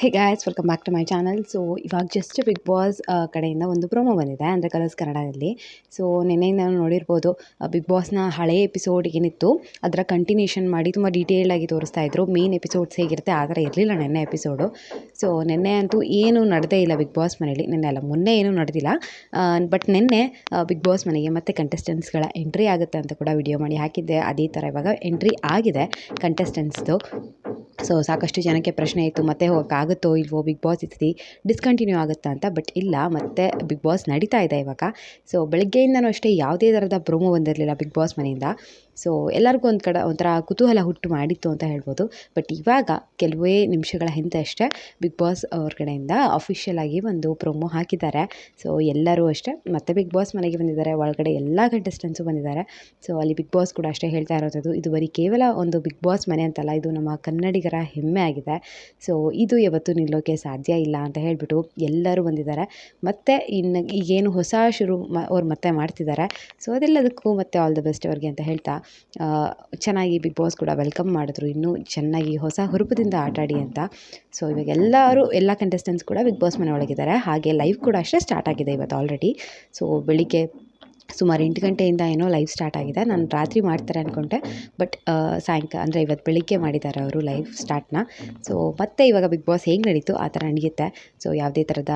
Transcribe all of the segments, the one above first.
Hey guys, welcome back to my channel. So ಇವಾಗ just Bigg Boss ಕಡೆಯಿಂದ ಒಂದು promo ಬಂದಿದೆ ಅಂದರೆ ಕಲರ್ಸ್ ಕನ್ನಡದಲ್ಲಿ. ಸೊ ನಿನ್ನೆಯಿಂದ ನಾವು ನೋಡಿರ್ಬೋದು ಬಿಗ್ ಬಾಸ್ನ ಹಳೆಯ ಎಪಿಸೋಡ್ ಏನಿತ್ತು ಅದರ ಕಂಟಿನ್ಯೂಷನ್ ಮಾಡಿ ತುಂಬ ಡೀಟೇಲ್ಡಾಗಿ ತೋರಿಸ್ತಾ ಇದ್ರು. ಮೇನ್ ಎಪಿಸೋಡ್ಸ್ ಹೇಗಿರುತ್ತೆ ಆ ಥರ ಇರಲಿಲ್ಲ ನೆನ್ನೆ ಎಪಿಸೋಡು. ಸೊ ನಿನ್ನೆ ಅಂತೂ ಏನೂ ನಡೆದೇ ಇಲ್ಲ ಬಿಗ್ ಬಾಸ್ ಮನೇಲಿ. ನಿನ್ನೆ ಅಲ್ಲ, ಮೊನ್ನೆ ಏನೂ ನಡೆದಿಲ್ಲ. ಬಟ್ ನಿನ್ನೆ ಬಿಗ್ ಬಾಸ್ ಮನೆಗೆ ಮತ್ತೆ ಕಂಟೆಸ್ಟೆಂಟ್ಸ್ಗಳ ಎಂಟ್ರಿ ಆಗುತ್ತೆ ಅಂತ ಕೂಡ ವಿಡಿಯೋ ಮಾಡಿ ಹಾಕಿದ್ದೆ. ಅದೇ ಥರ ಇವಾಗ ಎಂಟ್ರಿ ಆಗಿದೆ ಕಂಟೆಸ್ಟೆಂಟ್ಸ್ದು. ಸೊ ಸಾಕಷ್ಟು ಜನಕ್ಕೆ ಪ್ರಶ್ನೆ ಇತ್ತು, ಮತ್ತೆ ಹೋಗೋಕ್ಕಾಗುತ್ತೋ ಇಲ್ವೋ ಬಿಗ್ ಬಾಸ್ ಈ ಸತಿ ಡಿಸ್ಕಂಟಿನ್ಯೂ ಆಗುತ್ತಾ ಅಂತ. ಬಟ್ ಇಲ್ಲ, ಮತ್ತೆ ಬಿಗ್ ಬಾಸ್ ನಡೀತಾ ಇದೆ ಇವಾಗ. ಸೊ ಬೆಳಗ್ಗೆಯಿಂದನೂ ಅಷ್ಟೇ ಯಾವುದೇ ಥರದ ಪ್ರೊಮೋ ಬಂದಿರಲಿಲ್ಲ ಬಿಗ್ ಬಾಸ್ ಮನೆಯಿಂದ. ಸೊ ಎಲ್ಲರಿಗೂ ಒಂಥರ ಕುತೂಹಲ ಹುಟ್ಟು ಮಾಡಿತ್ತು ಅಂತ ಹೇಳ್ಬೋದು. ಬಟ್ ಇವಾಗ ಕೆಲವೇ ನಿಮಿಷಗಳ ಹಿಂದೆ ಅಷ್ಟೇ ಬಿಗ್ ಬಾಸ್ ಅವ್ರ ಕಡೆಯಿಂದ ಅಫಿಷಿಯಲ್ ಆಗಿ ಒಂದು ಪ್ರೊಮೋ ಹಾಕಿದ್ದಾರೆ. ಸೊ ಎಲ್ಲರೂ ಅಷ್ಟೇ ಮತ್ತೆ ಬಿಗ್ ಬಾಸ್ ಮನೆಗೆ ಬಂದಿದ್ದಾರೆ. ಒಳಗಡೆ ಎಲ್ಲ ಕಂಟೆಸ್ಟೆಂಟ್ಸು ಬಂದಿದ್ದಾರೆ. ಸೊ ಅಲ್ಲಿ ಬಿಗ್ ಬಾಸ್ ಕೂಡ ಅಷ್ಟೇ ಹೇಳ್ತಾ ಇರೋದು, ಇದು ಬರೀ ಕೇವಲ ಒಂದು ಬಿಗ್ ಬಾಸ್ ಮನೆ ಅಂತಲ್ಲ, ಇದು ನಮ್ಮ ಕನ್ನಡಿಗರ ಹೆಮ್ಮೆ ಆಗಿದೆ. ಸೊ ಇದು ಯಾವತ್ತೂ ನಿಲ್ಲೋಕ್ಕೆ ಸಾಧ್ಯ ಇಲ್ಲ ಅಂತ ಹೇಳಿಬಿಟ್ಟು ಎಲ್ಲರೂ ಬಂದಿದ್ದಾರೆ. ಮತ್ತು ಇನ್ನು ಈಗೇನು ಹೊಸ ಅವ್ರು ಮತ್ತೆ ಮಾಡ್ತಿದ್ದಾರೆ. ಸೊ ಅದೆಲ್ಲದಕ್ಕೂ ಮತ್ತೆ ಆಲ್ ದ ಬೆಸ್ಟ್ ಅವ್ರಿಗೆ ಅಂತ ಹೇಳ್ತಾ ಚೆನ್ನಾಗಿ ಬಿಗ್ ಬಾಸ್ ಕೂಡ ವೆಲ್ಕಮ್ ಮಾಡಿದ್ರು, ಇನ್ನೂ ಚೆನ್ನಾಗಿ ಹೊಸ ಹುರುಪದಿಂದ ಆಟಾಡಿ ಅಂತ. ಸೊ ಇವಾಗ ಎಲ್ಲ ಕಂಟೆಸ್ಟೆಂಟ್ಸ್ ಕೂಡ ಬಿಗ್ ಬಾಸ್ ಮನೆ ಒಳಗಿದ್ದಾರೆ. ಹಾಗೆ ಲೈವ್ ಕೂಡ ಅಷ್ಟೇ ಸ್ಟಾರ್ಟ್ ಆಗಿದೆ ಇವತ್ತು ಆಲ್ರೆಡಿ. ಸೊ ಬೆಳಿಗ್ಗೆ ಸುಮಾರು 8 ಗಂಟೆಯಿಂದ ಏನೋ ಲೈವ್ ಸ್ಟಾರ್ಟ್ ಆಗಿದೆ. ನಾನು ರಾತ್ರಿ ಮಾಡ್ತಾರೆ ಅಂದ್ಕೊಂಡೆ, ಬಟ್ ಅಂದರೆ ಇವತ್ತು ಬೆಳಿಗ್ಗೆ ಮಾಡಿದ್ದಾರೆ ಅವರು ಲೈವ್ ಸ್ಟಾರ್ಟ್ನ. ಸೊ ಮತ್ತೆ ಇವಾಗ ಬಿಗ್ ಬಾಸ್ ಹೇಗೆ ನಡೀತು ಆ ಥರ ನಡೆಯುತ್ತೆ. ಸೊ ಯಾವುದೇ ಥರದ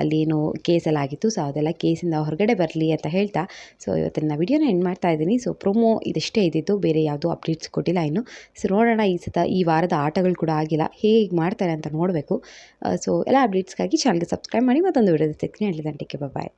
ಅಲ್ಲೇನು ಕೇಸೆಲ್ಲ ಆಗಿತ್ತು, ಸೊ ಅದೆಲ್ಲ ಕೇಸಿಂದ ಹೊರಗಡೆ ಬರಲಿ ಅಂತ ಹೇಳ್ತಾ ಸೊ ಇವತ್ತಿನ ವಿಡಿಯೋನ ಎಂಡ್ ಮಾಡ್ತಾ ಇದ್ದೀನಿ. ಸೊ ಪ್ರೊಮೋ ಇದಿಷ್ಟೇ ಇದ್ದಿತ್ತು, ಬೇರೆ ಯಾವುದೂ ಅಪ್ಡೇಟ್ಸ್ ಕೊಟ್ಟಿಲ್ಲ ಇನ್ನು. ಸೊ ನೋಡೋಣ, ಈ ವಾರದ ಆಟಗಳು ಕೂಡ ಆಗಿಲ್ಲ, ಹೇಗೆ ಮಾಡ್ತಾರೆ ಅಂತ ನೋಡಬೇಕು. ಸೊ ಎಲ್ಲ ಅಪ್ಡೇಟ್ಸ್ಗಾಗಿ ಚಾನಲ್ಗೆ ಸಬ್ಸ್ಕ್ರೈಬ್ ಮಾಡಿ. ಮತ್ತೊಂದು ವಿಡಿಯೋದ ಸಿಗ್ತೀನಿ. ಟೇಕ್ ಕೇರ್, ಬಾಯ್.